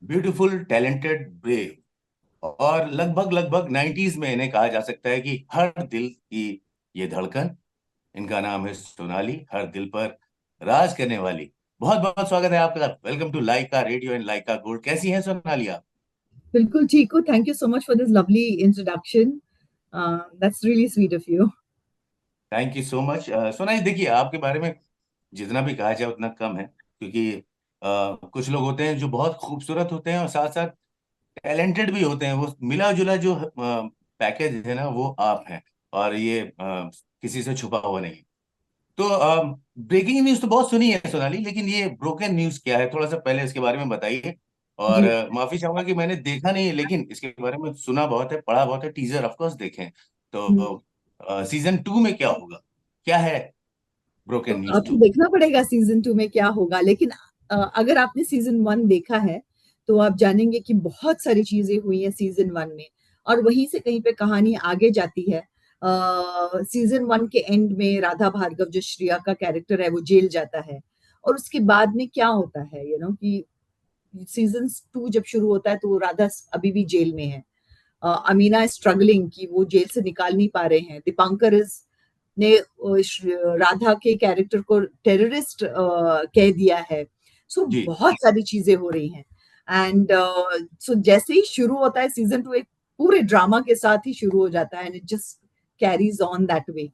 Beautiful, talented, brave और लगभग लगभग 90s में इन्हें कहा जा सकता है कि हर दिल की ये धड़कन। इनका नाम है सोनाली, हर दिल पर राज करने वाली। बहुत बहुत स्वागत है आपका। Welcome to Lyca radio and Lyca gold. कैसी हैं सोनाली आप? बिल्कुल ठीक हो। Thank you so much for this lovely introduction. That's really sweet of you. Thank you so much. Sonali, देखिए, आपके बारे में जितना भी कहा जाए उतना कम है, क्योंकि कुछ लोग होते हैं जो बहुत खूबसूरत होते हैं और साथ साथ टैलेंटेड भी होते हैं। वो मिला जुला जो पैकेज है ना, वो आप हैं। और ये किसी से छुपा हुआ नहीं। तो ब्रेकिंग न्यूज तो बहुत सुनी है सोनाली, लेकिन ये ब्रोकन न्यूज क्या है, थोड़ा सा पहले इसके बारे में बताइए। और जी। माफी चाहूंगा कि मैंने देखा नहीं है, लेकिन इसके बारे में सुना बहुत है, पढ़ा बहुत है, टीजर ऑफ कोर्स देखें। हम्म, तो सीजन 2 में क्या होगा, क्या है तो ब्रोकन न्यूज आपको 2? देखना पड़ेगा सीजन 2 में क्या होगा, लेकिन अगर आपने सीजन 1 देखा है तो आप जानेंगे कि बहुत सारी चीजें हुई हैं सीजन 1 में। और वहीं से कहीं पे कहानी आगे जाती है। सीजन 1 के एंड में राधा भार्गव, जो श्रेया का कैरेक्टर है, वो जेल जाता है। और उसके बाद में क्या होता है, कि सीजन 2 जब शुरू होता है तो राधा अभी भी जेल में है। अमीना स्ट्रगलिंग कि वो जेल से निकाल नहीं पा रहे हैं। दीपांकर इज ने राधा के कैरेक्टर को टेररिस्ट कह दिया है। सो जी। बहुत सारी चीजें हो रही हैं। एंड सो जैसे ही शुरू होता है सीजन 2, एक पूरे ड्रामा के साथ ही शुरू हो जाता है, and it just carries on that way.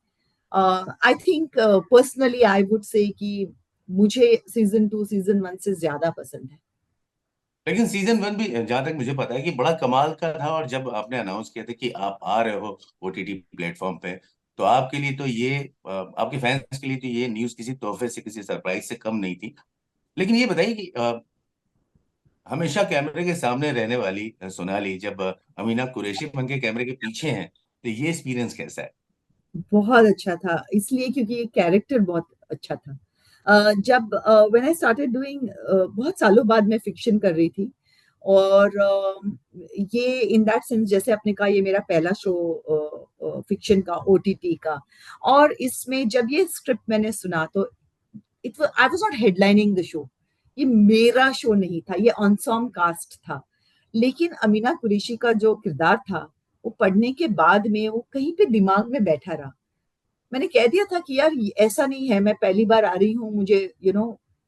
I think personally I would say कि मुझे सीजन 2 सीजन 1 से ज्यादा पसंद है। लेकिन सीजन 1 भी, जहां तक मुझे पता है, कि बड़ा कमाल का था। और जब आपने अनाउंस किया था कि आप आ रहे हो ओटीटी प्लेटफॉर्म पे, तो आपके लिए तो ये आपके फैंस के लिए तो ये न्यूज किसी तोहफे से, किसी सरप्राइज से कम नहीं थी। लेकिन ये बताइए कि हमेशा कैमरे के सामने रहने वाली सोनाली, जब अमीना कुरैशी बन के कैमरे के पीछे हैं, तो ये एक्सपीरियंस कैसा है? बहुत अच्छा था, इसलिए क्योंकि ये कैरेक्टर बहुत अच्छा था। जब व्हेन आई स्टार्टेड डूइंग, बहुत सालों बाद मैं फिक्शन कर रही थी। और ये इन दैट सेंस, जैसे आपने कहा, ये मेरा पहला शो फिक्शन का, ओटीटी का। और इसमें जब ये स्क्रिप्ट मैंने सुना तो it I was not headlining the show. ये मेरा शो नहीं था, ये ऑनसॉम कास्ट था। लेकिन अमीना कुरैशी का जो किरदार था, वो पढ़ने के बाद में वो कहीं पे दिमाग में बैठा रहा। मैंने कह दिया था कि यार ऐसा नहीं है, मैं पहली बार आ रही हूँ, मुझे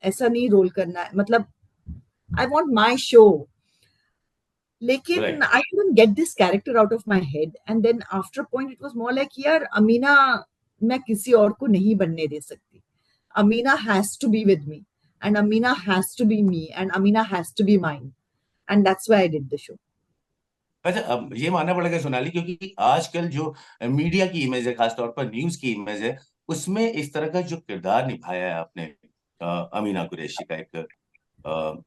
ऐसा नहीं रोल करना है, मतलब आई वॉन्ट माई शो। लेकिन right. I couldn't get this character out of my head, and then after point it was more like, यार अमीना मैं किसी और को नहीं बनने दे सकती। Amina has to be with me, and Amina has to be me, and Amina has to be mine. And that's why I did the show. अच्छा, अब ये मानना पड़ेगा सोनाली, क्योंकि आजकल जो मीडिया की इमेज है, खासतौर पर न्यूज की इमेज है, उसमें इस तरह का जो किरदार निभाया है आपने, अमीना कुरैशी का, एक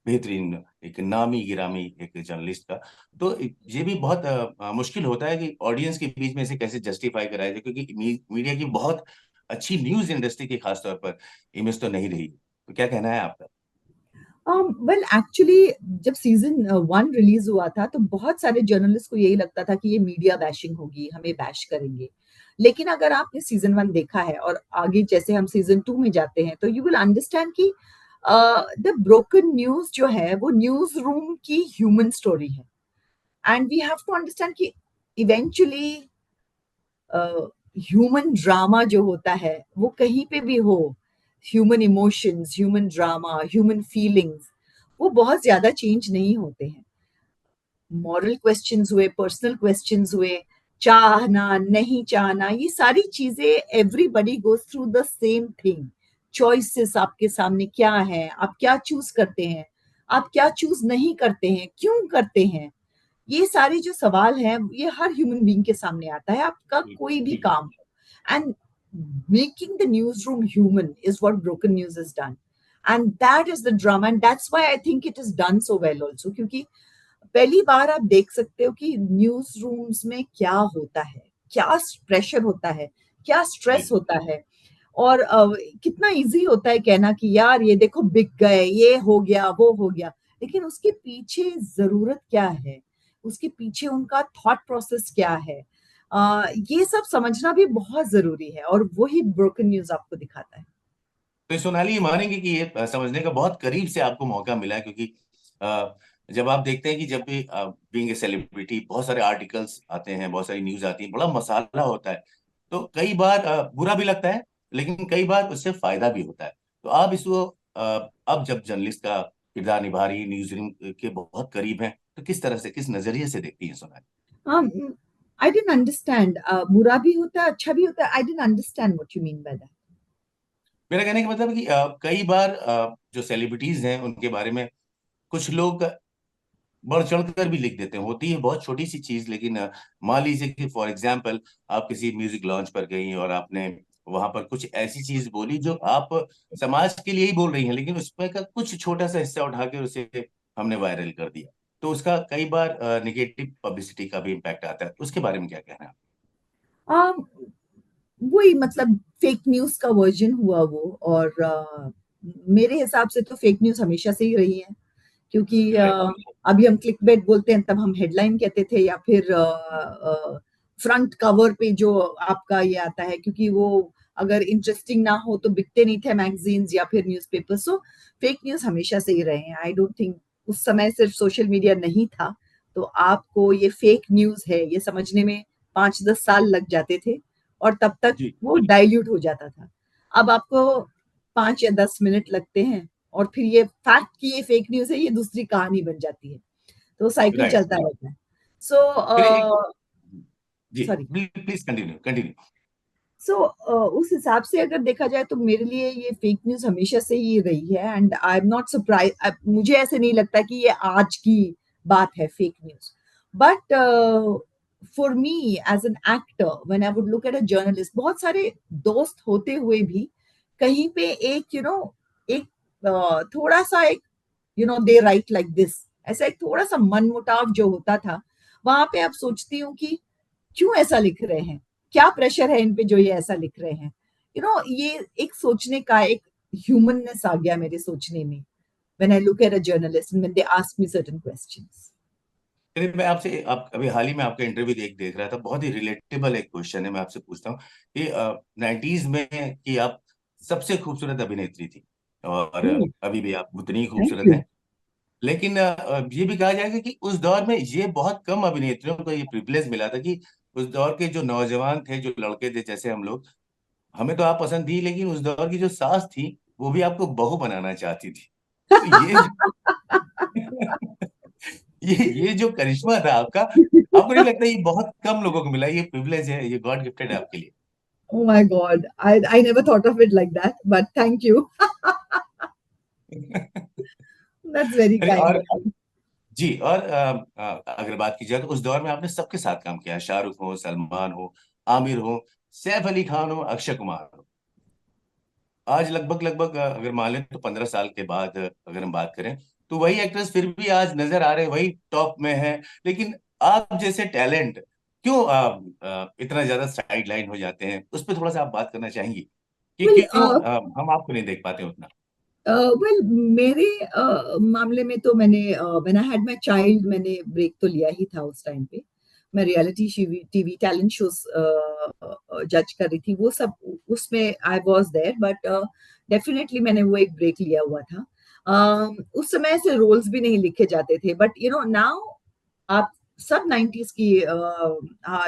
बेहतरीन, एक नामी गिरामी एक जर्नलिस्ट का, तो ये भी बहुत मुश्किल होता है कि ऑडियंस के बीच में इसे कैसे जस्टिफाई कराया जाए, क्योंकि मीडिया की बहुत अच्छी न्यूज इंडस्ट्री की खासतौर पर इमेज तो नहीं रही। तो क्या कहना है आपका? वेल एक्चुअली, जब सीजन 1 रिलीज हुआ था तो बहुत सारे जर्नलिस्ट को यही लगता था कि ये मीडिया बैशिंग होगी, हमें बैश करेंगे। लेकिन अगर आपने सीजन 1 देखा है और आगे जैसे हम सीजन 2 में जाते हैं, तो यू विल अंडरस्टैंड कि द ब्रोकन न्यूज जो है वो न्यूज रूम की ह्यूमन स्टोरी है। And we have to understand कि इवेंचुअली ह्यूमन ड्रामा जो होता है, वो कहीं पे भी हो, human emotions, human drama, human feelings, वो बहुत ज्यादा चेंज नहीं होते हैं। मॉरल क्वेश्चंस हुए, पर्सनल क्वेश्चंस हुए, चाहना नहीं चाहना, ये सारी चीजें, everybody goes through the same thing. Choices आपके सामने क्या है, आप क्या चूज करते हैं, आप क्या चूज नहीं करते हैं, क्यों करते हैं, ये सारे जो सवाल हैं, ये हर ह्यूमन बीइंग के सामने आता है, आपका कोई भी बिल्कुल। काम हो। And making the news room human is what broken news is done. And that is the drama, and that's why I think it is done so well also, क्योंकि पहली बार आप देख सकते हो कि न्यूज रूम्स में क्या होता है, क्या प्रेशर होता है, क्या स्ट्रेस बिल्कुल। होता है। और कितना इजी होता है कहना कि यार ये देखो बिक गए, ये हो गया, वो हो गया। लेकिन उसके पीछे जरूरत क्या है, उसके पीछे उनका थॉट प्रोसेस क्या है, ये सब समझना भी बहुत जरूरी है, और वही ब्रोकन न्यूज आपको दिखाता है। तो सोनाली, ये मानेंगे कि ये समझने का बहुत करीब से आपको मौका मिला है, क्योंकि जब आप देखते हैं कि जब भी बीइंग ए सेलिब्रिटी बहुत सारे आर्टिकल्स आते हैं, बहुत सारी न्यूज आती है, बड़ा मसाला होता है, तो कई बार बुरा भी लगता है, लेकिन कई बार उससे फायदा भी होता है। तो आप इसको अब जब जर्नलिस्ट का किरदार निभा रही, न्यूज रूम के बहुत करीब हैं, तो किस तरह से, किस नजरिए से देखती हैं सोनाली? हाँ, आई डिडंट अंडरस्टैंड। बुरा भी होता है, अच्छा भी होता है। I didn't understand what you mean by that. मेरा कहने का मतलब है कि कई बार जो सेलिब्रिटीज हैं उनके बारे में कुछ लोग बढ़ चढ़कर भी लिख देते हैं। होती है बहुत छोटी सी चीज, लेकिन मान लीजिए कि फॉर एग्जाम्पल आप किसी म्यूजिक लॉन्च पर गई और आपने वहां पर कुछ ऐसी चीज बोली जो आप समाज के लिए ही बोल रही हैं, लेकिन उसमें का कुछ छोटा सा हिस्सा उठा के उसे हमने वायरल कर दिया, तो उसका कई बार निगेटिव पब्लिसिटी का भी इम्पैक्ट आता है। उसके बारे में क्या कहना है? um, वही मतलब फेक न्यूज का वर्जन हुआ वो। और मेरे हिसाब से तो फेक न्यूज हमेशा से ही रही है, क्योंकि करेक्ट। अभी हम क्लिक बेट बोलते हैं, तब हम हेडलाइन कहते थे, या फिर फ्रंट कवर पे जो आपका ये आता है, क्योंकि वो अगर इंटरेस्टिंग ना हो तो बिकते नहीं थे मैगजीन्स या फिर न्यूज़पेपर। सो फेक न्यूज हमेशा से ही रहे हैं। आई डोंट थिंक उस समय सिर्फ सोशल मीडिया नहीं था तो आपको ये फेक न्यूज है ये समझने में 5-10 साल लग जाते थे, और तब तक जी। वो डाइल्यूट हो जाता था। अब आपको 5 या 10 मिनट लगते हैं, और फिर ये फैक्ट कि ये फेक न्यूज है ये दूसरी कहानी बन जाती है। तो साइकिल राइट। चलता रहता है। सो फिर एक, जी, sorry. Please continue continue. So उस हिसाब से अगर देखा जाए तो मेरे लिए ये फेक न्यूज हमेशा से ही रही है, and I am not surprise. मुझे ऐसे नहीं लगता कि ये आज की बात है fake news. But for me as an actor, when I would look at a journalist, बहुत सारे दोस्त होते हुए भी कहीं पे एक एक थोड़ा सा एक दे राइट लाइक दिस, ऐसा एक थोड़ा सा मनमुटाव जो होता था, वहां पे अब सोचती हूँ कि क्यों ऐसा लिख रहे हैं, क्या प्रेशर है इन पे जो ये ऐसा लिख रहे हैं। ये एक सोचने का एक ह्यूमननेस आ गया मेरे सोचने में, when I look at a journalist when they ask me certain questions. चलिए, मैं आपसे, आप अभी हाल ही में आपका इंटरव्यू देख रहा था, बहुत ही रिलेटेबल एक क्वेश्चन है, मैं आपसे पूछता हूँ कि 90s में कि आप सबसे खूबसूरत अभिनेत्री थी, और अभी भी आप उतनी ही थैंक खूबसूरत यू। हैं। लेकिन ये भी कहा जाएगा कि उस दौर में ये बहुत कम अभिनेत्रियों को ये प्रिविलेज मिला था कि उस दौर के जो नौजवान थे, जो लड़के थे, जैसे हम लोग, हमें तो आप पसंद थी, लेकिन उस दौर की जो सास थी वो भी आपको बहू बनाना चाहती थी। तो ये जो करिश्मा था आपका, आपको नहीं लगता ये बहुत कम लोगों को मिला? ये प्रिविलेज है, ये गॉड गिफ्टेड है आपके लिए। Oh my God, I never thought of it like that, but thank you. That's very अरे, kind और of you. जी, और अगर बात की जाए तो उस दौर में आपने सबके साथ काम किया है, शाहरुख हो, सलमान हो, आमिर हो, सैफ अली खान हो, अक्षय कुमार हो। आज लगभग लगभग अगर मान लें तो 15 साल के बाद अगर हम बात करें, तो वही एक्टर्स फिर भी आज नजर आ रहे हैं, वही टॉप में है। लेकिन आप जैसे टैलेंट क्यों इतना ज्यादा साइड लाइन हो जाते हैं? उस पर थोड़ा सा आप बात करना चाहेंगी कि Well, क्यों हम आपको नहीं देख पाते उतना? वेल मेरे मामले में तो मैंने when I had my child मैंने ब्रेक तो लिया ही था उस टाइम पे। मैं रियलिटी टीवी टैलेंट शोज जज कर रही थी, वो सब उसमें I was there, but definitely मैंने वो एक ब्रेक लिया हुआ था। उस समय ऐसे रोल्स भी नहीं लिखे जाते थे, बट नाउ आप सब 90s की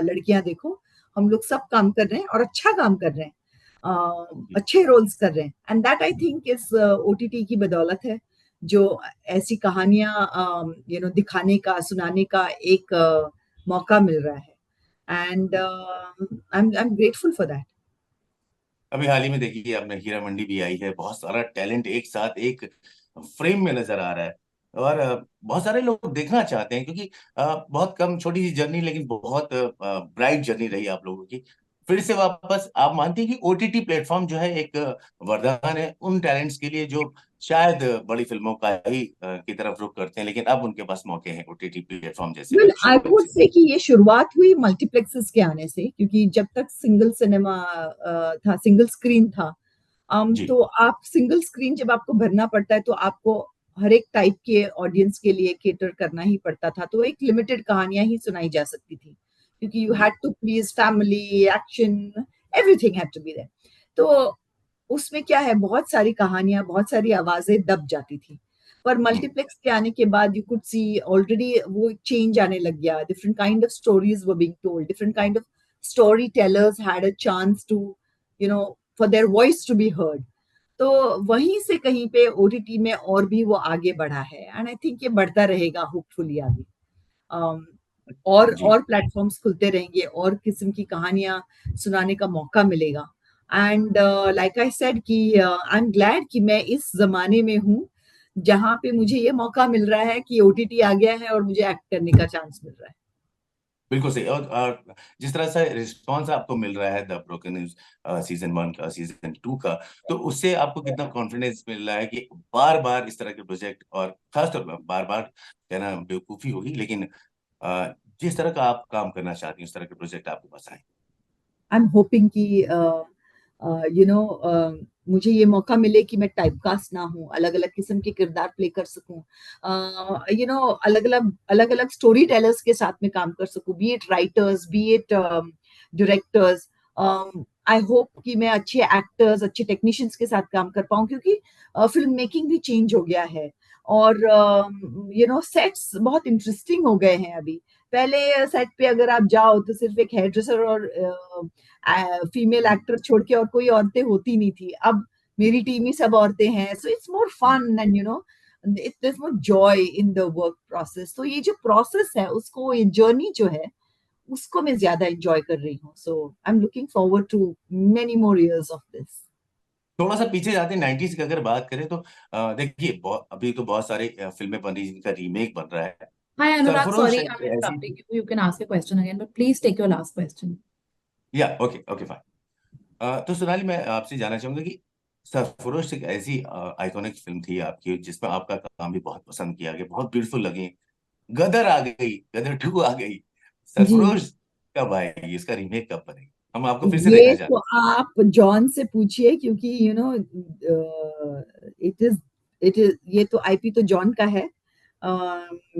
लड़कियां देखो, हम लोग सब काम कर रहे हैं और अच्छा काम कर रहे हैं, जी। अच्छे रोल्स कर रहे हैं, and that I think is OTT की बदौलत है, जो ऐसी कहानियां दिखाने का सुनाने का एक मौका मिल रहा है, and I am grateful for that. अभी हाल ही में देखिए, आपने हीरा मंडी भी आई है, बहुत सारा टैलेंट एक साथ एक फ्रेम में नजर आ रहा है, और बहुत सारे लोग देखना चाहते हैं, क्योंकि बहुत कम, छोटी सी जर्नी, लेकिन बहुत ब्राइट जर्नी रही आप लोगों की। फिर से वापस आप मानते हैं कि ओटीटी प्लेटफॉर्म जो है एक वरदान है उन टैलेंट्स के लिए जो शायद बड़ी फिल्मों का ही की तरफ रुख करते हैं, लेकिन अब उनके पास मौके हैं ओटीटी प्लेटफॉर्म जैसे well I shows would say. से कि ये शुरुआत हुई मल्टीप्लेक्सेस के आने से, क्योंकि जब तक सिंगल सिनेमा था, सिंगल स्क्रीन था, जी। तो आप सिंगल स्क्रीन जब आपको भरना पड़ता है तो आपको हर एक टाइप के ऑडियंस के लिए केटर करना ही पड़ता था, तो एक लिमिटेड कहानियां ही सुनाई जा सकती थी, क्योंकि you Zee. Had to please family, action, everything had to be there. तो उसमें क्या है, बहुत सारी कहानियां, बहुत सारी आवाजें दब जाती थी। पर मल्टीप्लेक्स के आने के बाद यू कुड सी ऑलरेडी वो चेंज आने लग गया, different kind of stories were being told, different kind of storytellers had a chance to you know for their voice to be heard. तो वहीं से कहीं पे ओटीटी में और भी वो आगे बढ़ा है, एंड आई थिंक ये बढ़ता रहेगा होपफुली आगे। um, जी और प्लेटफॉर्म्स खुलते रहेंगे, और किस्म की कहानियां सुनाने का मौका मिलेगा। एंड लाइक आई सेड कि आई एम ग्लैड कि मैं इस जमाने में हूँ जहाँ पे मुझे ये मौका मिल रहा है कि ओटीटी आ गया है और मुझे एक्ट करने का चांस मिल रहा है। बिल्कुल सही। और जिस तरह से रिस्पॉन्स आपको मिल रहा है द ब्रोकन न्यूज सीजन 1 का, सीजन 2 का, तो उससे आपको कितना कॉन्फिडेंस मिल रहा है कि बार बार इस तरह के प्रोजेक्ट, और खासतौर पर बार बार कहना बेवकूफ़ी होगी, लेकिन अ, जिस तरह का आप काम करना चाहती हैं उस तरह के प्रोजेक्ट आपके पास आए। आई एम होपिंग कि यू नो मुझे ये मौका मिले कि मैं टाइपकास्ट ना हूँ, अलग अलग किस्म के किरदार प्ले कर सकूं, यू नो अलग अलग स्टोरी टेलर्स के साथ में काम कर सकूं, B it writers, B it directors. I hope कि मैं अच्छे एक्टर्स, अच्छे टेक्नीशियंस के साथ काम कर पाऊं, क्योंकि फिल्म मेकिंग भी चेंज हो गया है, और यू नो सेट्स बहुत इंटरेस्टिंग हो गए हैं अभी। पहले सेट पे अगर आप जाओ तो सिर्फ एक हेयर ड्रेसर और फीमेल एक्टर छोड़ के और कोई औरतें होती नहीं थी। अब मेरी टीम ही सब औरतें हैं, so it's more fun and you know it's more joy in the work process. तो ये जो प्रोसेस है उसको, ये जर्नी जो है उसको मैं ज्यादा एंजॉय कर रही हूँ। So I am looking forward to many more years of this. थोड़ा सा पीछे जाते हैं 90s की अगर बात करें तो देखिए अभी तो बहुत सारे फिल्में बन रही हैं जिनका रीमेक बन रहा है। Hi Anurag, सरफरोश sorry एक I'm ऐसी, interrupting you. You can ask a question again, but please take your last question. या ओके ओके फाइन। तो सोनाली, मैं आपसे जानना चाहूंगा कि सरफरोश एक ऐसी आइकॉनिक फिल्म थी आपकी जिसमें आपका काम भी बहुत पसंद किया गया, बहुत ब्यूटीफुल लगी। गदर आ गई, गदर 2 आ गई, जी, सरफरोश कब आएगी, इसका रीमेक कब बनेगी, हम आपको फिर से देखना ये तो चाहते आप जॉन से पूछिए, क्योंकि यू नो इट इज ये तो आईपी तो जॉन का है।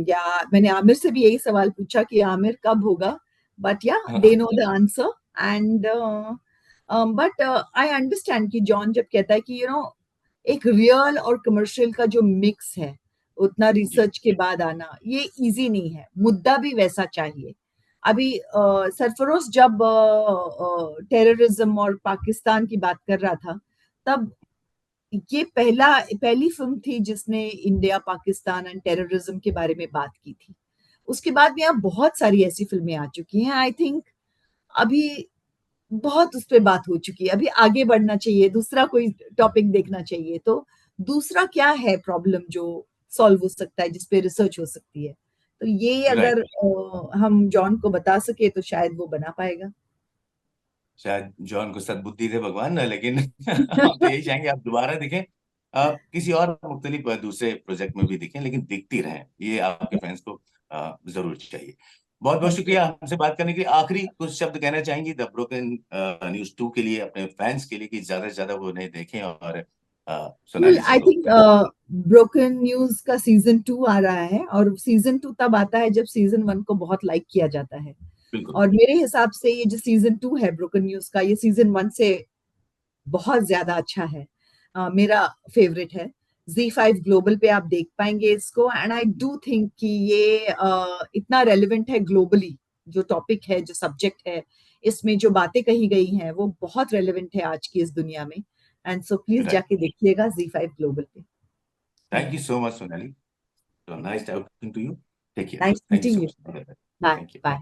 या मैंने आमिर से भी यही सवाल पूछा कि आमिर कब होगा, बट या हैं। They know the answer. And but I understand कि जॉन जब कहता है कि यू नो एक रियल और कमर्शियल का जो मिक्स है, उतना जी रिसर्च के बाद आना ये इजी नहीं है, मुद्दा भी वैसा चाहिए। अभी सरफरोश जब टेररिज्म और पाकिस्तान की बात कर रहा था, तब ये पहली फिल्म थी जिसने इंडिया पाकिस्तान एंड टेररिज्म के बारे में बात की थी। उसके बाद भी अब बहुत सारी ऐसी फिल्में आ चुकी हैं। आई थिंक अभी बहुत उस पर बात हो चुकी है, अभी आगे बढ़ना चाहिए, दूसरा कोई टॉपिक देखना चाहिए। तो दूसरा क्या है प्रॉब्लम जो सॉल्व हो सकता है, जिसपे रिसर्च हो सकती है, तो ये राइट। अगर हम जॉन को बता सके तो शायद वो बना पाएगा। शायद जॉन को सद्बुद्धि दे भगवान ना, लेकिन हम तो यही चाहेंगे आप दोबारा दिखें, किसी और मुख्तलिफ दूसरे प्रोजेक्ट में भी दिखें, लेकिन दिखती रहें, ये आपके फैंस को जरूर चाहिए। बहुत बहुत थैंक यू। शुक्रिया हमसे बात करने के लिए। आखिरी कुछ शब्द कहना चाहेंगी द ब्रोकन न्यूज 2 के लिए, अपने फैंस के लिए, कि ज्यादा से ज्यादा वो उन्हें देखें, और वेल सोनाली जी आई को थिंक ब्रोकन न्यूज का सीजन 2 आ रहा है, और सीजन 2 तब आता है जब सीजन 1 को बहुत लाइक किया जाता है। बिल्कुल। और मेरे हिसाब से ये जो सीजन 2 है ब्रोकन न्यूज का, ये सीजन 1 से बहुत ज्यादा अच्छा है। मेरा फेवरेट है। Z5 ग्लोबल पे आप देख पाएंगे इसको, एंड आई डू थिंक कि ये इतना रेलिवेंट है ग्लोबली। जो टॉपिक है, जो सब्जेक्ट है, इसमें जो बातें कही गई हैं वो बहुत रेलिवेंट है आज की इस दुनिया में। And so please right. जाके देखिएगा Z5 ग्लोबल पे। Thank thank you you. So much Sonali, nice talking to you, take care, nice thank you meeting so you. Much, bye thank you. Bye.